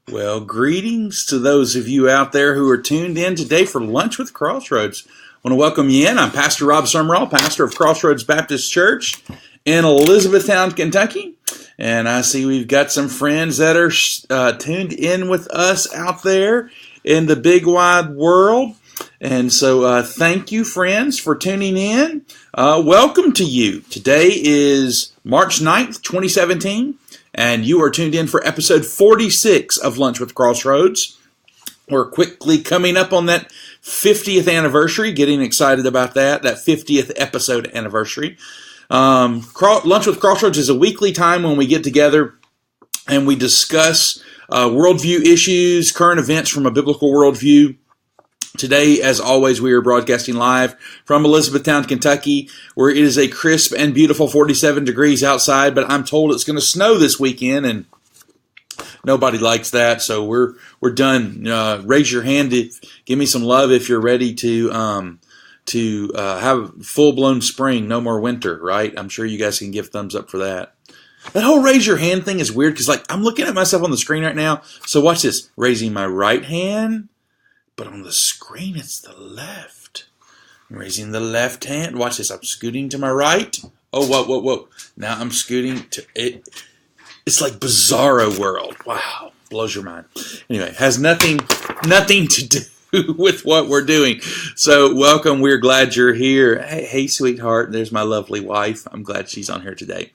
Well, greetings to those of you out there who are tuned in today for Lunch with Crossroads. I want to welcome you in. I'm Pastor Rob Summerall, pastor of Crossroads Baptist Church in Elizabethtown, Kentucky. And I see we've got some friends that are tuned in with us out there in the big wide world. And so thank you, friends, for tuning in. Welcome to you. Today is March 9th, 2017. And you are tuned in for episode 46 of Lunch with Crossroads. We're quickly coming up on that 50th anniversary, getting excited about that 50th episode anniversary. Lunch with Crossroads is a weekly time when we get together and we discuss worldview issues, current events from a biblical worldview. Today, as always, we are broadcasting live from Elizabethtown, Kentucky, where it is a crisp and beautiful 47 degrees outside, but I'm told it's going to snow this weekend, and nobody likes that, so we're done. Raise your hand, give me some love if you're ready to have full-blown spring, no more winter, right? I'm sure you guys can give thumbs up for that. That whole raise your hand thing is weird, because I'm looking at myself on the screen right now, so watch this. Raising my right hand. But on the screen, it's the left. I'm raising the left hand. Watch this. I'm scooting to my right. Oh, whoa. Now I'm scooting to it. It's like Bizarro World. Wow. Blows your mind. Anyway, has nothing to do with what we're doing. So welcome. We're glad you're here. Hey, sweetheart. There's my lovely wife. I'm glad she's on here today.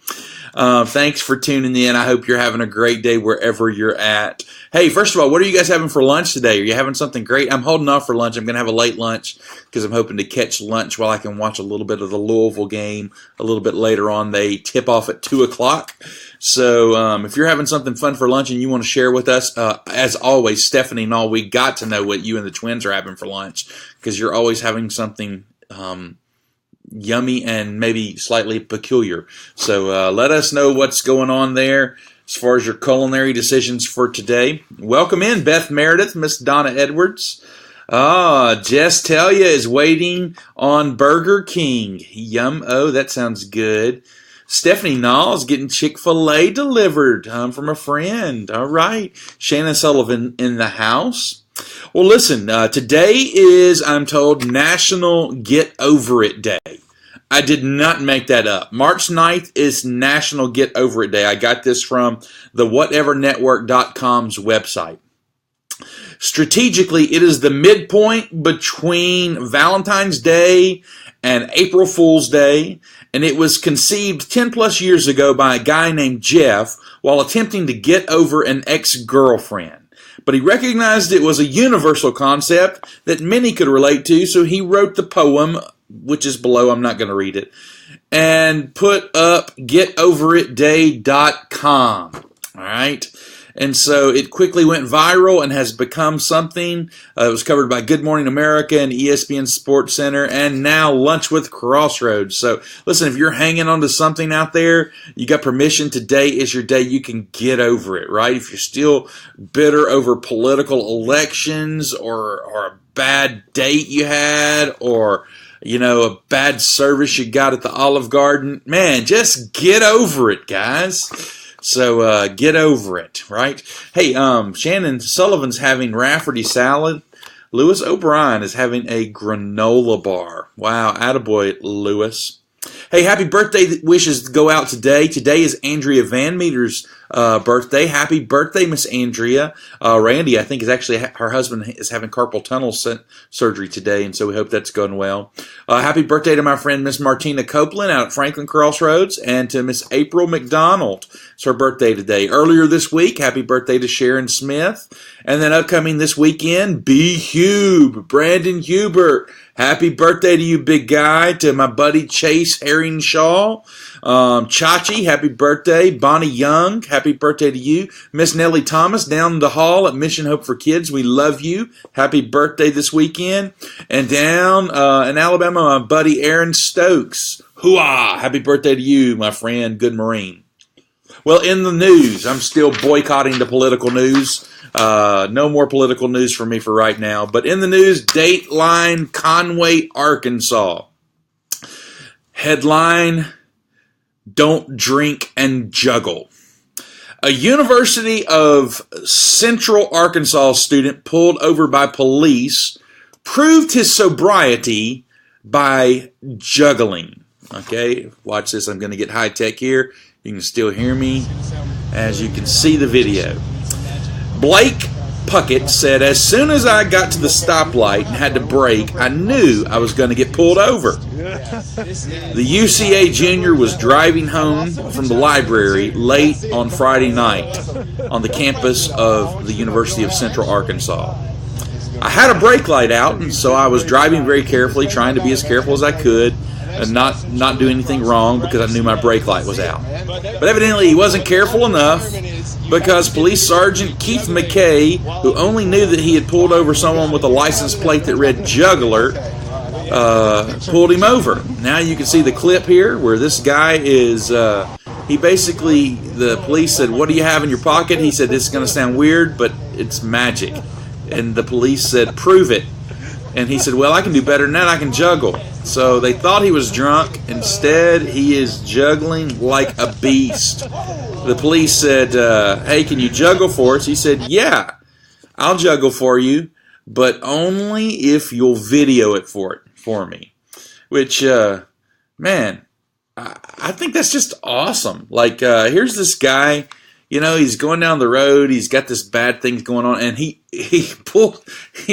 Thanks for tuning in. I hope you're having a great day wherever you're at. Hey, first of all, what are you guys having for lunch today? Are you having something great? I'm holding off for lunch. I'm going to have a late lunch because I'm hoping to catch lunch while I can watch a little bit of the Louisville game a little bit later on. They tip off at 2 o'clock. So if you're having something fun for lunch and you want to share with us, as always, Stephanie and all, we got to know what you and the twins are having for lunch because you're always having something yummy and maybe slightly peculiar. So let us know what's going on there as far as your culinary decisions for today. Welcome in, Beth Meredith, Miss Donna Edwards. Jess Talia is waiting on Burger King. Yum. Oh, that sounds good. Stephanie Knowles getting Chick-fil-A delivered from a friend. All right. Shannon Sullivan in the house. Well, listen, today is, I'm told, National Get Over It Day. I did not make that up. March 9th is National Get Over It Day. I got this from the whatevernetwork.com's website. Strategically, it is the midpoint between Valentine's Day and April Fool's Day, and it was conceived 10 plus years ago by a guy named Jeff while attempting to get over an ex-girlfriend. But he recognized it was a universal concept that many could relate to, so he wrote the poem, which is below. I'm not going to read it, and put up getoveritday.com. All right. And so it quickly went viral and has become something. It was covered by Good Morning America and ESPN Sports Center and now Lunch with Crossroads. So listen, if you're hanging on to something out there, you got permission. Today is your day. You can get over it, right? If you're still bitter over political elections or a bad date you had or a bad service you got at the Olive Garden, man, just get over it, guys. So get over it, right? Hey, Shannon Sullivan's having Rafferty salad. Lewis O'Brien is having a granola bar. Wow, attaboy, Lewis. Hey, happy birthday wishes go out today. Today is Andrea Van Meter's birthday. Happy birthday, Miss Andrea. Randy, I think, is actually, her husband is having carpal tunnel surgery today, and so we hope that's going well. Happy birthday to my friend Miss Martina Copeland out at Franklin Crossroads, and to Miss April McDonald. It's her birthday today. Earlier this week, happy birthday to Sharon Smith. And then upcoming this weekend, B. Hube, Brandon Hubert. Happy birthday to you, big guy. To my buddy Chase Herringshaw. Chachi, happy birthday. Bonnie Young, happy birthday to you. Miss Nellie Thomas down the hall at Mission Hope for Kids, we love you. Happy birthday this weekend. And down in Alabama, my buddy Aaron Stokes. Hooah! Happy birthday to you, my friend, good Marine. Well, in the news, I'm still boycotting the political news. No more political news for me for right now. But in the news, Dateline, Conway, Arkansas. Headline, don't drink and juggle. A University of Central Arkansas student pulled over by police proved his sobriety by juggling. Okay, watch this. I'm going to get high tech here. You can still hear me as you can see the video. Blake Puckett said, as soon as I got to the stoplight and had to brake, I knew I was going to get pulled over. The UCA junior was driving home from the library late on Friday night on the campus of the University of Central Arkansas. I had a brake light out, and so I was driving very carefully, trying to be as careful as I could and not do anything wrong because I knew my brake light was out. But evidently he wasn't careful enough, because Police Sergeant Keith McKay, who only knew that he had pulled over someone with a license plate that read juggler, pulled him over. Now you can see the clip here where this guy is, he basically, the police said, what do you have in your pocket? He said, this is going to sound weird, but it's magic. And the police said, prove it. And he said, well, I can do better than that. I can juggle. So they thought he was drunk. Instead, he is juggling like a beast. The police said, hey, can you juggle for us? He said, yeah, I'll juggle for you, but only if you'll video it for me. Which, man, I think that's just awesome. Like, here's this guy, you know, he's going down the road, he's got this bad thing going on, and he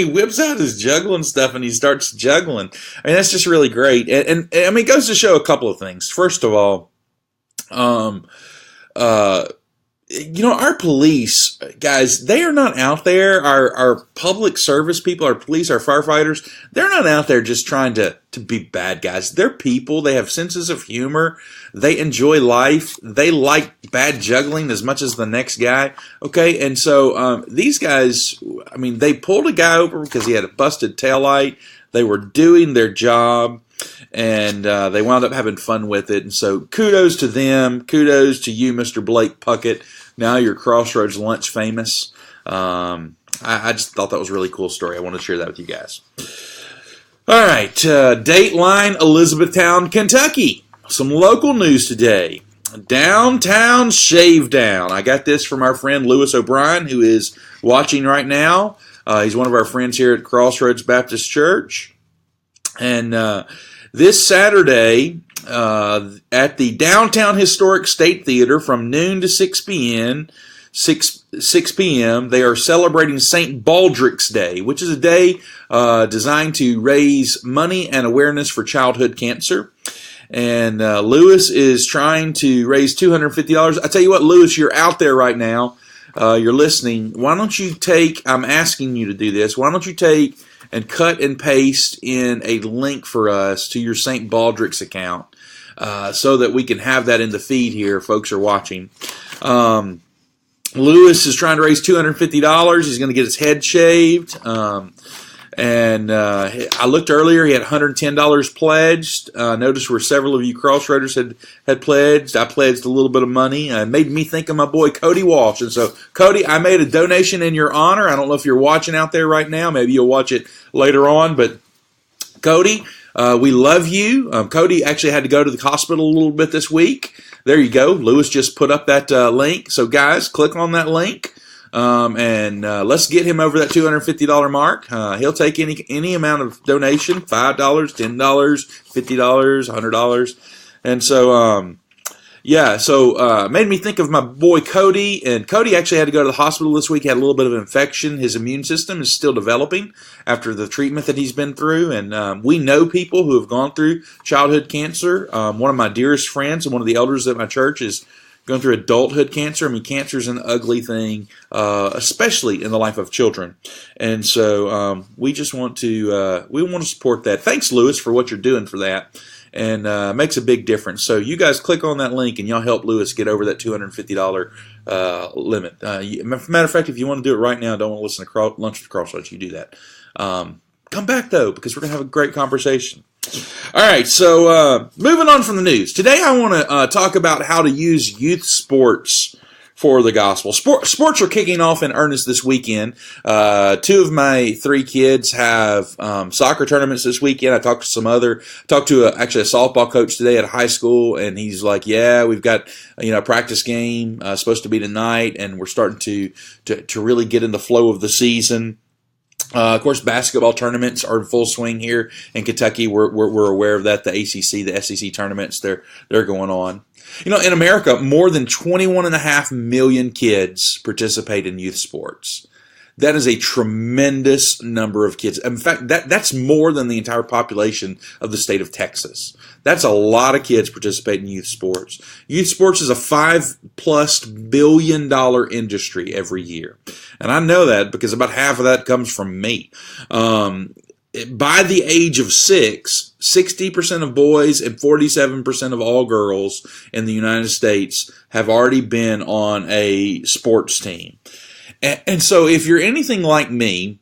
whips out his juggling stuff and he starts juggling. I mean, that's just really great. And I mean, it goes to show a couple of things. First of all, you know, our police guys, they are not out there. Our public service people, our police, our firefighters, they're not out there just trying to be bad guys. They're people. They have senses of humor. They enjoy life. They like bad juggling as much as the next guy. Okay, and so these guys, I mean, they pulled a guy over because he had a busted taillight. They were doing their job. And they wound up having fun with it. And so kudos to them. Kudos to you, Mr. Blake Puckett. Now you're Crossroads lunch famous. I just thought that was a really cool story. I wanted to share that with you guys. All right. Dateline, Elizabethtown, Kentucky. Some local news today. Downtown Shave Down. I got this from our friend Lewis O'Brien, who is watching right now. He's one of our friends here at Crossroads Baptist Church. And this Saturday at the Downtown Historic State Theater from noon to 6 p.m., they are celebrating St. Baldrick's Day, which is a day designed to raise money and awareness for childhood cancer. And Lewis is trying to raise $250. I tell you what, Lewis, you're out there right now. You're listening. Why don't you take, I'm asking you to do this, why don't you take and cut and paste in a link for us to your St. Baldrick's account so that we can have that in the feed here. Folks are watching. Lewis is trying to raise $250. He's going to get his head shaved. And I looked earlier, he had $110 pledged. Noticed where several of you Crossroaders had pledged. I pledged a little bit of money. It made me think of my boy Cody Walsh. And so, Cody, I made a donation in your honor. I don't know if you're watching out there right now. Maybe you'll watch it later on. But, Cody, we love you. Cody actually had to go to the hospital a little bit this week. There you go. Lewis just put up that link. So, guys, click on that link. And let's get him over that $250 mark. He'll take any amount of donation, $5, $10, $50, $100. And so Yeah, so made me think of my boy Cody, and Cody actually had to go to the hospital this week. He had a little bit of an infection. His immune system is still developing after the treatment that he's been through, and we know people who have gone through childhood cancer. One of my dearest friends and one of the elders at my church is going through adulthood cancer. I mean, cancer is an ugly thing, especially in the life of children, and so we just want to support that. Thanks, Lewis, for what you're doing for that. And makes a big difference. So you guys click on that link and y'all help Lewis get over that $250 limit. Matter of fact, if you want to do it right now, don't want to listen to Lunch with Crossroads, you do that. Come back, though, because we're going to have a great conversation. All right, so moving on from the news. Today I want to talk about how to use youth sports for the gospel. Sports are kicking off in earnest this weekend. 2 of my 3 kids have soccer tournaments this weekend. I talked to actually a softball coach today at a high school, and he's like, "Yeah, we've got a practice game supposed to be tonight, and we're starting to really get in the flow of the season." Of course, basketball tournaments are in full swing here in Kentucky. We're aware of that. The ACC, the SEC tournaments, they're going on. In America, more than 21.5 million kids participate in youth sports. That is a tremendous number of kids. In fact, that's more than the entire population of the state of Texas. That's a lot of kids participate in youth sports. Youth sports is a $5+ billion industry every year. And I know that because about half of that comes from me. By the age of 6, 60% of boys and 47% of all girls in the United States have already been on a sports team. And so if you're anything like me,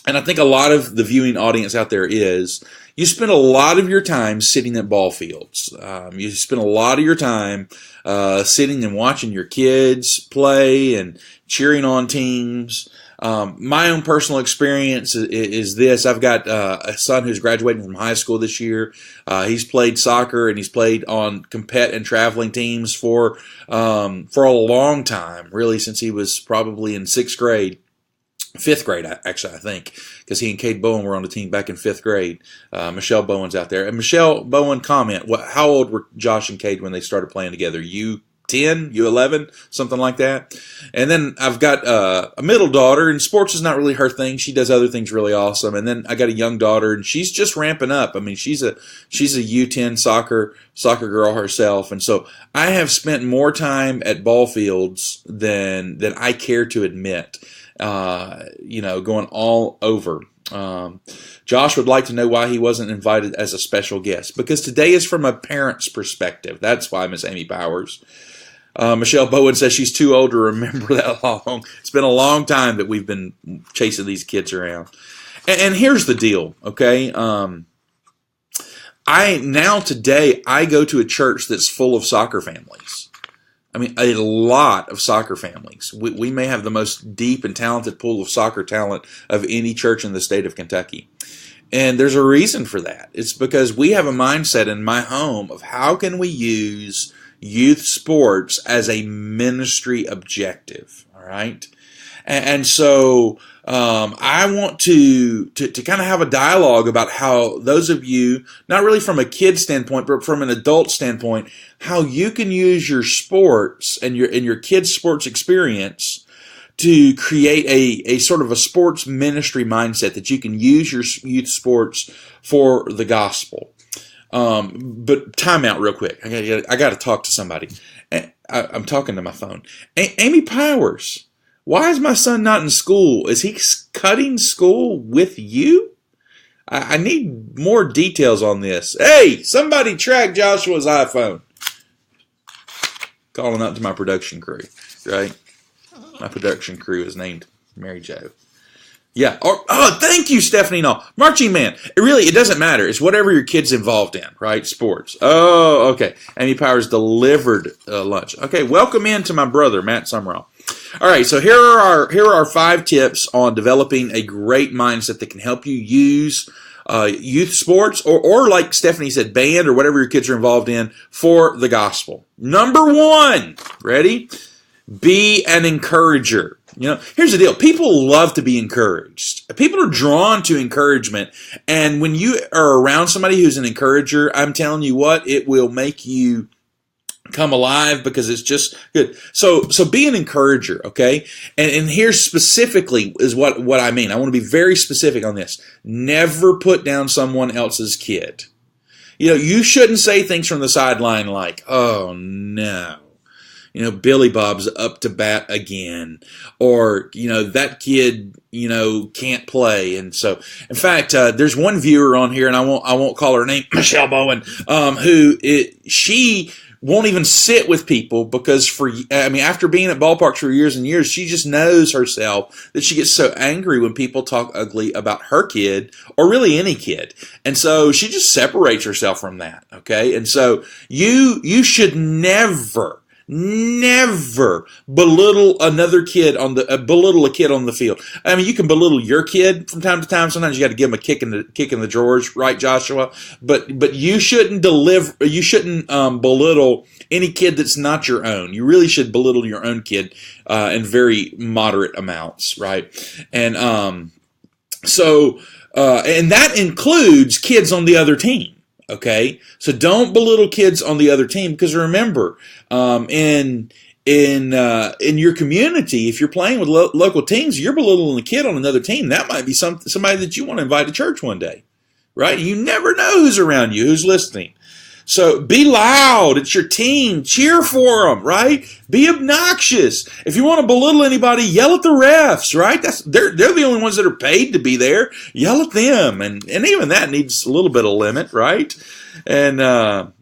and I think a lot of the viewing audience out there is, you spend a lot of your time sitting at ball fields. You spend a lot of your time sitting and watching your kids play and cheering on teams. My own personal experience is this. I've got a son who's graduating from high school this year. He's played soccer and he's played on compet and traveling teams for a long time, really since he was probably in 6th grade. 5th grade, actually, I think, because he and Cade Bowen were on the team back in 5th grade. Michelle Bowen's out there. And Michelle Bowen, comment, how old were Josh and Cade when they started playing together? You 10, you 11, something like that. And then I've got a middle daughter, and sports is not really her thing. She does other things really awesome. And then I got a young daughter, and she's just ramping up. I mean, she's a U10 soccer girl herself. And so I have spent more time at ball fields than I care to admit. Going all over. Josh would like to know why he wasn't invited as a special guest. Because today is from a parent's perspective. That's why, Miss Amy Powers. Michelle Bowen says she's too old to remember that long. It's been a long time that we've been chasing these kids around. And here's the deal, okay? Today I go to a church that's full of soccer families. I mean, a lot of soccer families. We may have the most deep and talented pool of soccer talent of any church in the state of Kentucky. And there's a reason for that. It's because we have a mindset in my home of how can we use youth sports as a ministry objective, all right? And so I want to kind of have a dialogue about how those of you, not really from a kid standpoint, but from an adult standpoint, how you can use your sports and your kids' sports experience to create a sort of a sports ministry mindset that you can use your youth sports for the gospel. But time out real quick. I got to talk to somebody. I'm talking to my phone. Amy Powers. Why is my son not in school? Is he cutting school with you? I need more details on this. Hey, somebody track Joshua's iPhone. Calling out to my production crew, right? My production crew is named Mary Jo. Yeah. Thank you, Stephanie. No, marching man. It doesn't matter. It's whatever your kid's involved in, right? Sports. Oh, okay. Amy Powers delivered lunch. Okay, welcome in to my brother, Matt Summerall. All right, so here are our 5 tips on developing a great mindset that can help you use youth sports or like Stephanie said, band or whatever your kids are involved in for the gospel. Number 1, ready? Be an encourager. Here's the deal. People love to be encouraged. People are drawn to encouragement. And when you are around somebody who's an encourager, I'm telling you what, it will make you come alive because it's just good. So be an encourager, okay? And here specifically is what I mean. I want to be very specific on this. Never put down someone else's kid. You shouldn't say things from the sideline like, "Oh no, Billy Bob's up to bat again," or, that kid, can't play. And so, in fact, there's one viewer on here, and I won't call her name, Michelle Bowen, she won't even sit with people because after being at ballparks for years and years, she just knows herself that she gets so angry when people talk ugly about her kid or really any kid. And so she just separates herself from that. Okay. And so you should never belittle another kid belittle a kid on the field. I mean, you can belittle your kid from time to time. Sometimes you got to give him a kick in the drawers, right, Joshua? But you shouldn't belittle any kid that's not your own. You really should belittle your own kid in very moderate amounts, right? And and that includes kids on the other team. Okay, so don't belittle kids on the other team, because remember, in your community, if you're playing with local teams, you're belittling a kid on another team. That might be somebody that you want to invite to church one day, right? You never know who's around you, who's listening. So be loud. It's your team. Cheer for them, right? Be obnoxious. If you want to belittle anybody, yell at the refs, right? They're the only ones that are paid to be there. Yell at them. And even that needs a little bit of limit, right? And but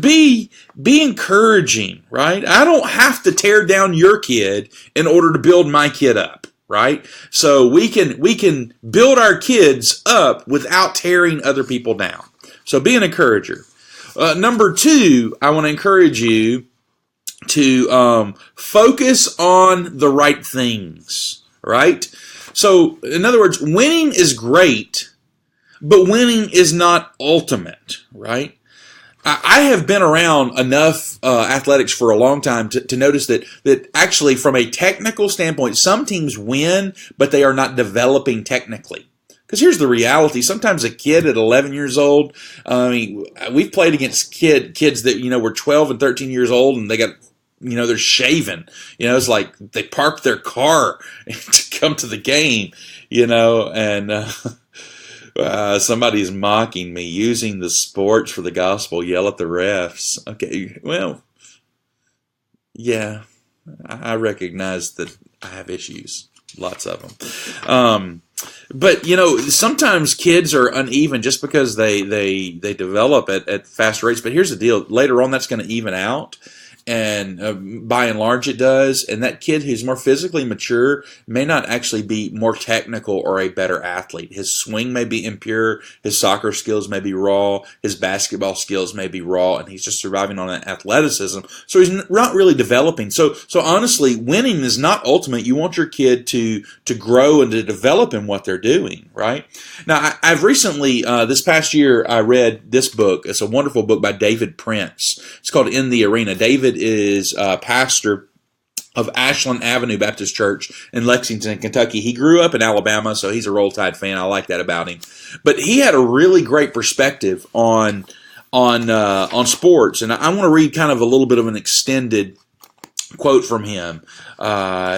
be encouraging, right? I don't have to tear down your kid in order to build my kid up. Right? So we can build our kids up without tearing other people down. So be an encourager. Number 2, I want to encourage you to focus on the right things, right? So, in other words, winning is great, but winning is not ultimate, right? I have been around enough athletics for a long time to notice that actually, from a technical standpoint, some teams win, but they are not developing technically. Because here's the reality. Sometimes a kid at 11 years old, we've played against kids that, were 12 and 13 years old, and they got, they're shaving. It's like they parked their car to come to the game, and somebody's mocking me, using the sports for the gospel, yell at the refs. Okay, well, yeah, I recognize that I have issues, lots of them. But sometimes kids are uneven just because they develop at fast rates. But here's the deal: later on, that's going to even out, and by and large, it does. And that kid who's more physically mature may not actually be more technical or a better athlete. His swing may be impure, his soccer skills may be raw, his basketball skills may be raw, and he's just surviving on athleticism. So he's not really developing. So honestly, winning is not ultimate. You want your kid to grow and to develop in what they're doing, right? Now, I've recently, this past year, I read this book. It's a wonderful book by David Prince. It's called In the Arena. David is a pastor of Ashland Avenue Baptist Church in Lexington, Kentucky. He grew up in Alabama, so he's a Roll Tide fan. I like that about him. But he had a really great perspective on sports, and I want to read kind of a little bit of an extended quote from him.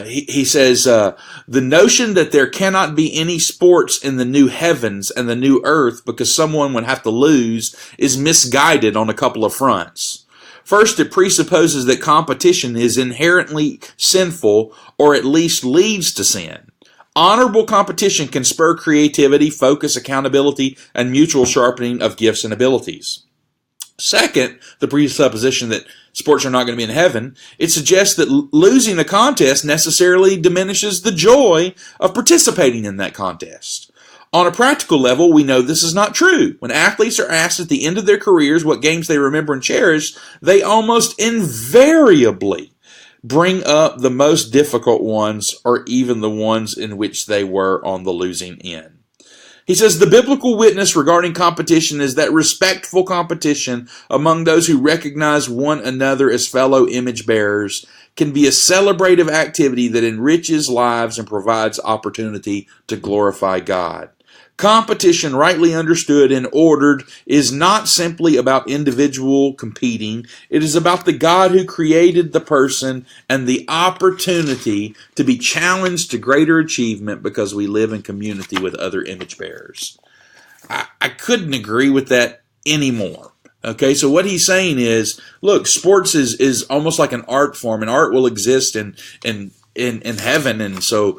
He says, the notion that there cannot be any sports in the new heavens and the new earth because someone would have to lose is misguided on a couple of fronts. First, it presupposes that competition is inherently sinful, or at least leads to sin. Honorable competition can spur creativity, focus, accountability, and mutual sharpening of gifts and abilities. Second, the presupposition that sports are not going to be in heaven, it suggests that losing a contest necessarily diminishes the joy of participating in that contest. On a practical level, we know this is not true. When athletes are asked at the end of their careers what games they remember and cherish, they almost invariably bring up the most difficult ones, or even the ones in which they were on the losing end. He says the biblical witness regarding competition is that respectful competition among those who recognize one another as fellow image bearers can be a celebrative activity that enriches lives and provides opportunity to glorify God. Competition, rightly understood and ordered, is not simply about individual competing. It is about the God who created the person and the opportunity to be challenged to greater achievement because we live in community with other image bearers. I couldn't agree with that anymore. Okay, so what he's saying is, look, sports is almost like an art form, and art will exist in heaven, and so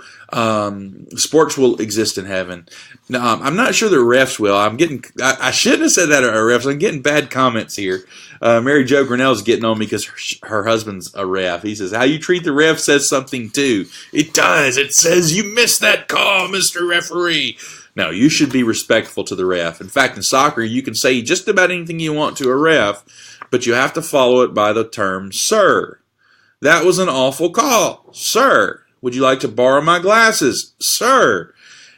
sports will exist in heaven. Now, I'm not sure the refs will. I shouldn't have said that at refs. I'm getting bad comments here. Mary Jo Grinnell's getting on me because her husband's a ref. He says, how you treat the ref says something too. It does. It says you missed that call, Mr. Referee. No, you should be respectful to the ref. In fact, in soccer, you can say just about anything you want to a ref, but you have to follow it by the term, sir. That was an awful call. Sir, would you like to borrow my glasses? Sir,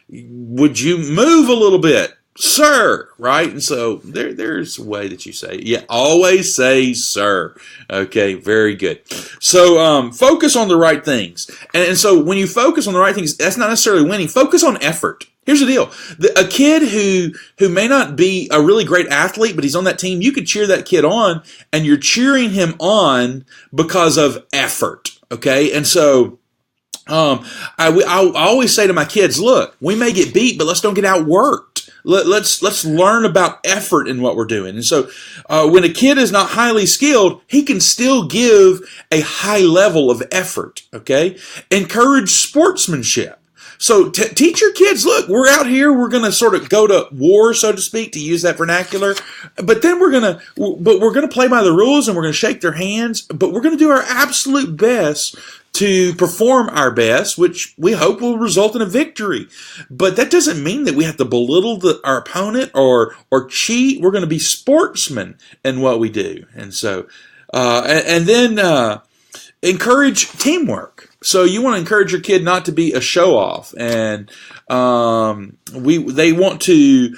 would you move a little bit? Sir, right? And so there's a way that you say it. Yeah, always say sir. Okay, very good. So focus on the right things. And so when you focus on the right things, that's not necessarily winning. Focus on effort. Here's the deal. A kid who may not be a really great athlete, but he's on that team, you could cheer that kid on, and you're cheering him on because of effort. Okay? And so I always say to my kids, look, we may get beat, but let's don't get outworked. Let's learn about effort in what we're doing. And so when a kid is not highly skilled, he can still give a high level of effort. Okay? Encourage sportsmanship. So teach your kids, look, we're out here, we're going to sort of go to war, so to speak, to use that vernacular. But then we're going to play by the rules, and we're going to shake their hands, but we're going to do our absolute best to perform our best, which we hope will result in a victory. But that doesn't mean that we have to belittle our opponent or cheat. We're going to be sportsmen in what we do. And so, and then encourage teamwork. So you want to encourage your kid not to be a show-off, and you want to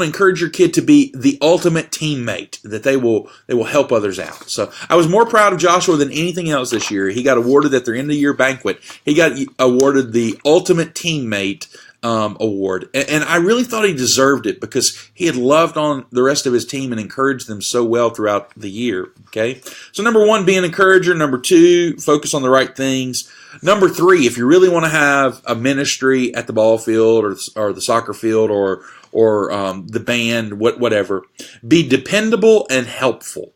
encourage your kid to be the ultimate teammate, that they will help others out. So I was more proud of Joshua than anything else this year. He got awarded at their end of the year banquet. He got awarded the ultimate teammate award, and I really thought he deserved it because he had loved on the rest of his team and encouraged them so well throughout the year. Okay, so number 1, be an encourager. Number 2, focus on the right things. Number 3, if you really want to have a ministry at the ball field or the soccer field or the band, whatever, be dependable and helpful.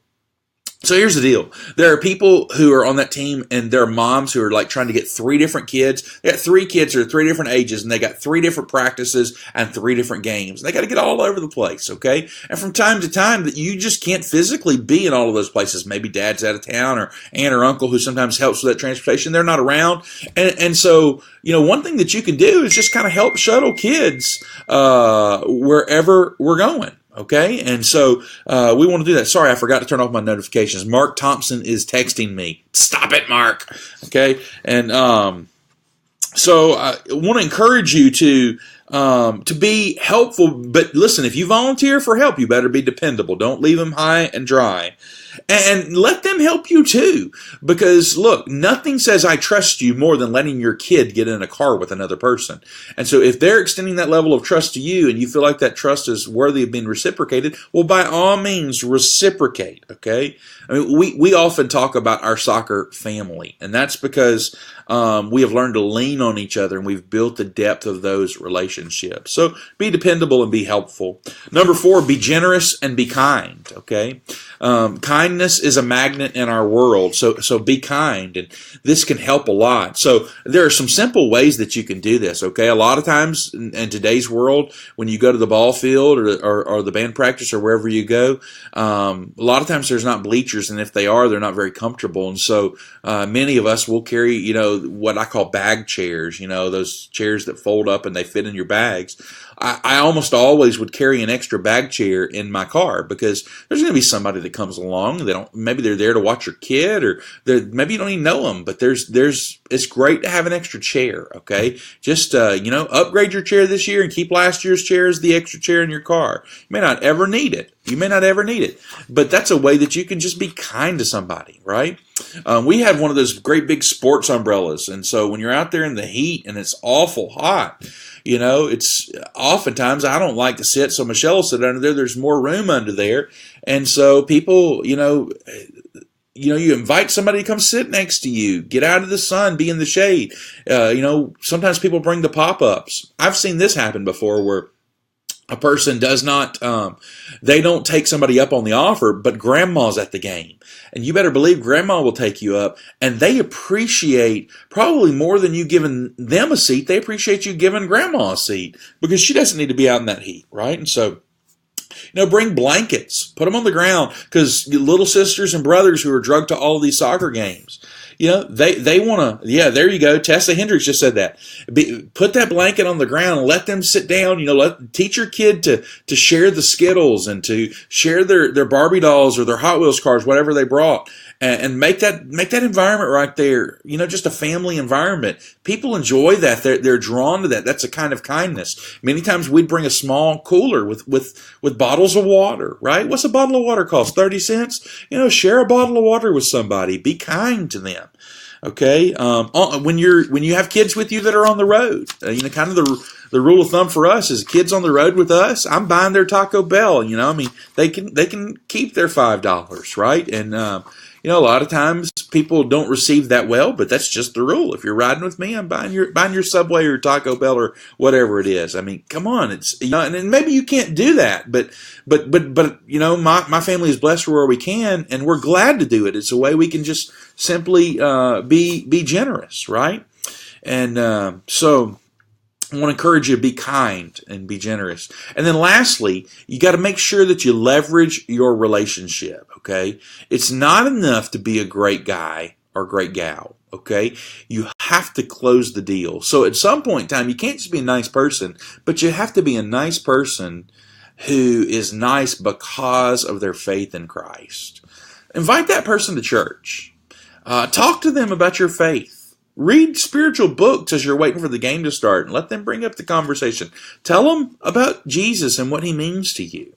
So here's the deal. There are people who are on that team, and there are moms who are like trying to get 3 different kids. They got 3 kids who are 3 different ages, and they got 3 different practices and 3 different games. They got to get all over the place, okay? And from time to time, that you just can't physically be in all of those places. Maybe dad's out of town, or aunt or uncle who sometimes helps with that transportation, they're not around. And so, one thing that you can do is just kind of help shuttle kids wherever we're going. Okay, and so we want to do that. Sorry, I forgot to turn off my notifications. Mark Thompson is texting me. Stop it, Mark. Okay, and so I want to encourage you to be helpful. But listen, if you volunteer for help, you better be dependable. Don't leave them high and dry. And let them help you too. Because look, nothing says I trust you more than letting your kid get in a car with another person. And so if they're extending that level of trust to you and you feel like that trust is worthy of being reciprocated, well, by all means, reciprocate, okay? I mean, we often talk about our soccer family, and that's because we have learned to lean on each other, and we've built the depth of those relationships. So be dependable and be helpful. Number 4, be generous and be kind, okay? Kindness is a magnet in our world, so be kind, and this can help a lot. So there are some simple ways that you can do this, okay? A lot of times in today's world, when you go to the ball field or the band practice or wherever you go, a lot of times there's not bleachers, and if they are, they're not very comfortable. And so many of us will carry, what I call bag chairs, those chairs that fold up and they fit in your bags. I almost always would carry an extra bag chair in my car because there's going to be somebody that comes along. Maybe they're there to watch your kid, or maybe you don't even know them. But it's great to have an extra chair. Okay, just upgrade your chair this year and keep last year's chair as the extra chair in your car. You may not ever need it. But that's a way that you can just be kind to somebody, right? We have one of those great big sports umbrellas, and so when you're out there in the heat and it's awful hot, It's oftentimes I don't like to sit, so Michelle will sit under there. There's more room under there. And so people, you invite somebody to come sit next to you, get out of the sun, be in the shade. Sometimes people bring the pop-ups. I've seen this happen before where a person does not, they don't take somebody up on the offer, but grandma's at the game. And you better believe grandma will take you up, and they appreciate probably more than you giving them a seat. They appreciate you giving grandma a seat because she doesn't need to be out in that heat, right? And so, bring blankets, put them on the ground, because little sisters and brothers who are drugged to all of these soccer games, they want to, there you go. Tessa Hendricks just said that. Put that blanket on the ground and let them sit down. Teach your kid to share the Skittles and to share their Barbie dolls or their Hot Wheels cars, whatever they brought, and make that environment right there, just a family environment. People enjoy that. They're drawn to that. That's a kind of kindness. Many times we'd bring a small cooler with bottles of water, right? What's a bottle of water cost? 30 cents? Share a bottle of water with somebody. Be kind to them. Okay. When you have kids with you that are on the road, kind of the rule of thumb for us is kids on the road with us, I'm buying their Taco Bell. They can keep their $5, right? And a lot of times people don't receive that well, but that's just the rule. If you're riding with me, I'm buying your Subway or Taco Bell or whatever it is. I mean, come on, it's and maybe you can't do that, but my family is blessed where we can, and we're glad to do it. It's a way we can just simply be generous, right? And so I want to encourage you to be kind and be generous. And then lastly, you got to make sure that you leverage your relationship, okay? It's not enough to be a great guy or great gal, okay? You have to close the deal. So at some point in time, you can't just be a nice person, but you have to be a nice person who is nice because of their faith in Christ. Invite that person to church. Talk to them about your faith. Read spiritual books as you're waiting for the game to start and let them bring up the conversation. Tell them about Jesus and what he means to you.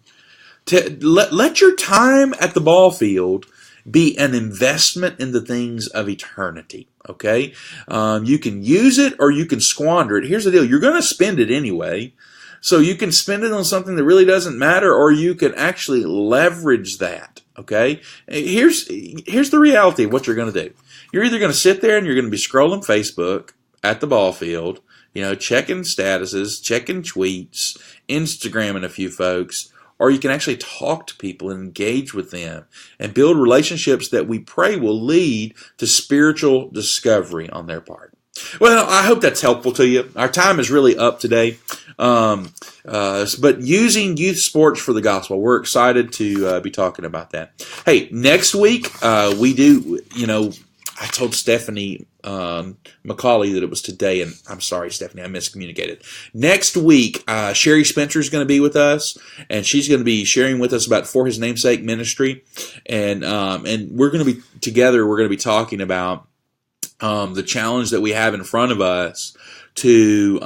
Let your time at the ball field be an investment in the things of eternity, okay? You can use it or you can squander it. Here's the deal. You're going to spend it anyway. So you can spend it on something that really doesn't matter, or you can actually leverage that, okay? Here's the reality of what you're going to do. You're either going to sit there and you're going to be scrolling Facebook at the ball field, checking statuses, checking tweets, Instagramming a few folks, or you can actually talk to people and engage with them and build relationships that we pray will lead to spiritual discovery on their part. Well, I hope that's helpful to you. Our time is really up today. But using youth sports for the gospel, we're excited to be talking about that. Hey, next week we do, I told Stephanie McCauley that it was today, and I'm sorry, Stephanie, I miscommunicated. Next week, Sherry Spencer is going to be with us, and she's going to be sharing with us about For His Namesake Ministry, and we're going to be together. We're going to be talking about the challenge that we have in front of us to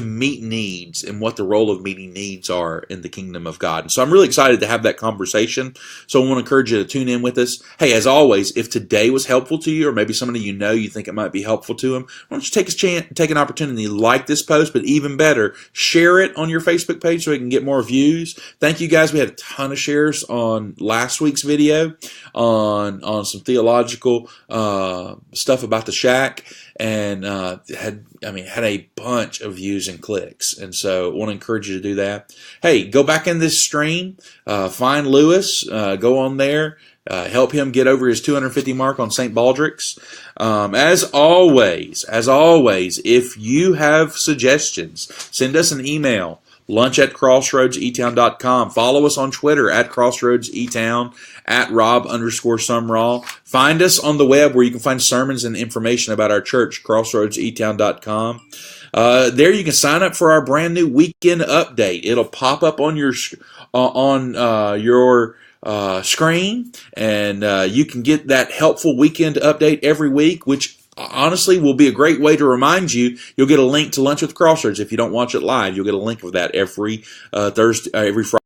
meet needs and what the role of meeting needs are in the kingdom of God. And so I'm really excited to have that conversation. So I want to encourage you to tune in with us. Hey, as always, if today was helpful to you, or maybe somebody you think it might be helpful to them, why don't you take an opportunity to like this post, but even better, share it on your Facebook page so we can get more views. Thank you guys. We had a ton of shares on last week's video on some theological stuff about the shack, and had a bunch of views and clicks. And so I want to encourage you to do that. Hey, go back in this stream, find Lewis, go on there, help him get over his 250 mark on St. Baldrick's. As always, if you have suggestions, send us an email, lunch@crossroadseatown.com. Follow us on Twitter @crossroadseatown, @Rob_Sumrall. Find us on the web where you can find sermons and information about our church, crossroadseatown.com. There you can sign up for our brand new weekend update. It'll pop up on your screen, and you can get that helpful weekend update every week, which honestly will be a great way to remind you. You'll get a link to Lunch with Crossroads if you don't watch it live. You'll get a link of that every Thursday, every Friday.